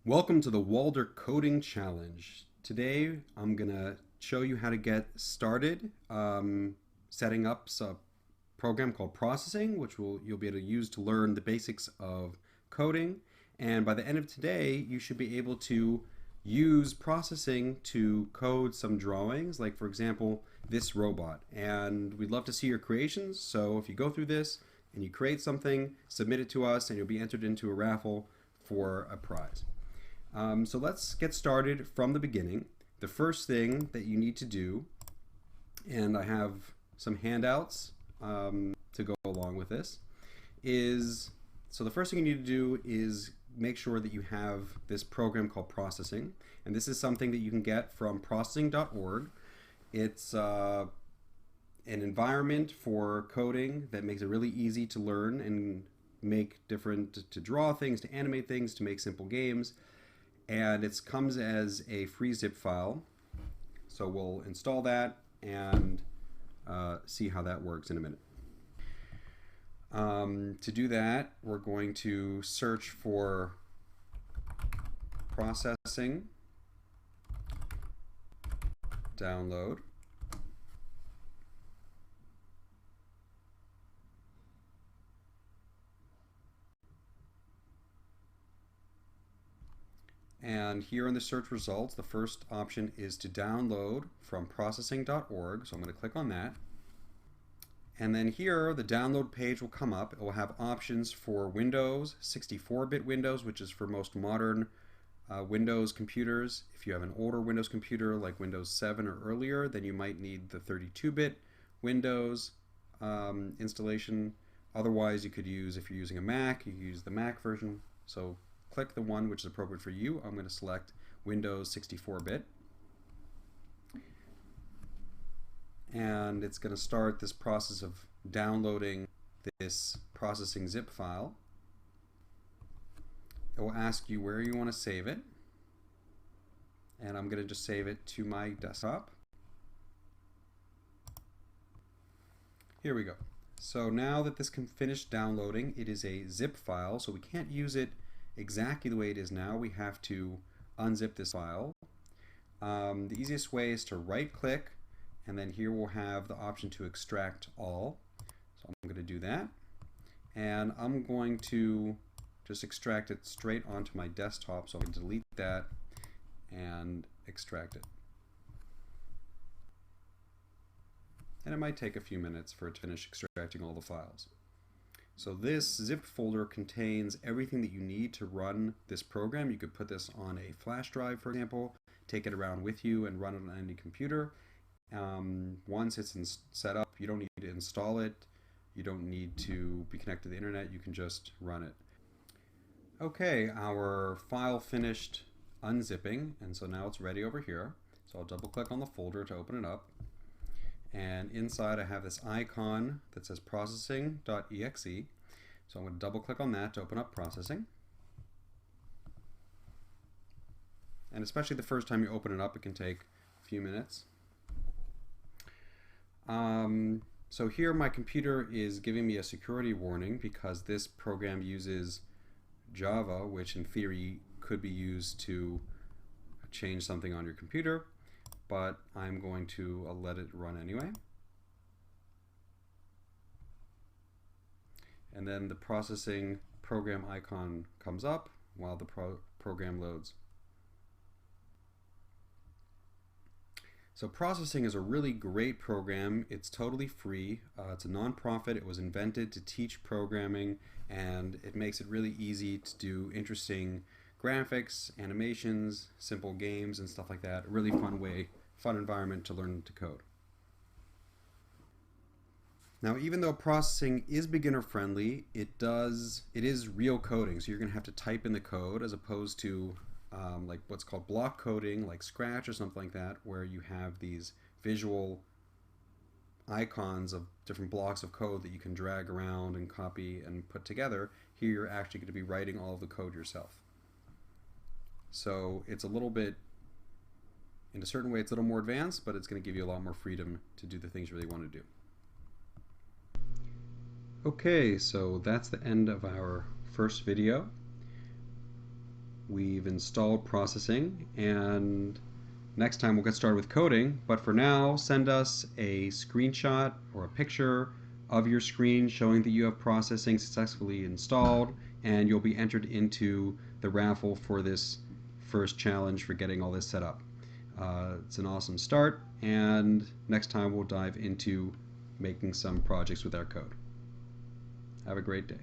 Welcome to the Walder Coding Challenge. Today I'm going to show you how to get started setting up a program called processing, which you'll be able to use to learn the basics of coding. And by the end of today, you should be able to use processing to code some drawings, like for example, this robot. And we'd love to see your creations. So if you go through this and you create something, submit it to us and you'll be entered into a raffle for a prize. So let's get started from the beginning. The first thing that you need to do, and I have some handouts to go along with this, is, so the first thing you need to do is make sure that you have this program called processing. And this is something that you can get from processing.org. It's an environment for coding that makes it really easy to learn and make to draw things, to animate things, to make simple games. And it comes as a free zip file. So we'll install that and see how that works in a minute. To do that, we're going to search for processing, download. And here in the search results, the first option is to download from processing.org. So I'm going to click on that. And then here, the download page will come up. It will have options for Windows, 64-bit Windows, which is for most modern Windows computers. If you have an older Windows computer like Windows 7 or earlier, then you might need the 32-bit Windows installation. Otherwise, you could use, if you're using a Mac, you could use the Mac version. So click the one which is appropriate for you. I'm going to select Windows 64-bit. And it's going to start this process of downloading this processing zip file. It will ask you where you want to save it. And I'm going to just save it to my desktop. Here we go. So now that this can finish downloading, it is a zip file, so we can't use it exactly the way it is now. We have to unzip this file. The easiest way is to right click, and then here we'll have the option to extract all. So I'm going to do that, and I'm going to just extract it straight onto my desktop. So I'm going to delete that and extract it. And it might take a few minutes for it to finish extracting all the files. So this zip folder contains everything that you need to run this program. You could put this on a flash drive, for example, take it around with you and run it on any computer. Once it's set up, you don't need to install it. You don't need to be connected to the internet. You can just run it. Okay, our file finished unzipping, and so now it's ready over here. So I'll double click on the folder to open it up. And inside I have this icon that says processing.exe. So I'm going to double click on that to open up processing. And especially the first time you open it up, it can take a few minutes. So here my computer is giving me a security warning because this program uses Java, which in theory could be used to change something on your computer. But I'm going to let it run anyway. And then the processing program icon comes up while the program loads. So processing is a really great program. It's totally free. It's a non-profit. It was invented to teach programming, and it makes it really easy to do interesting graphics, animations, simple games, and stuff like that. A really fun environment to learn to code. Now, even though processing is beginner friendly, it is real coding. So you're going to have to type in the code as opposed to like what's called block coding, like Scratch or something like that, where you have these visual icons of different blocks of code that you can drag around and copy and put together. Here you're actually going to be writing all of the code yourself. So it's a little bit, in a certain way, it's a little more advanced, but it's going to give you a lot more freedom to do the things you really want to do. Okay, so that's the end of our first video. We've installed processing, and next time we'll get started with coding. But for now, send us a screenshot or a picture of your screen showing that you have processing successfully installed, and you'll be entered into the raffle for this first challenge for getting all this set up. It's an awesome start, and next time we'll dive into making some projects with our code. Have a great day.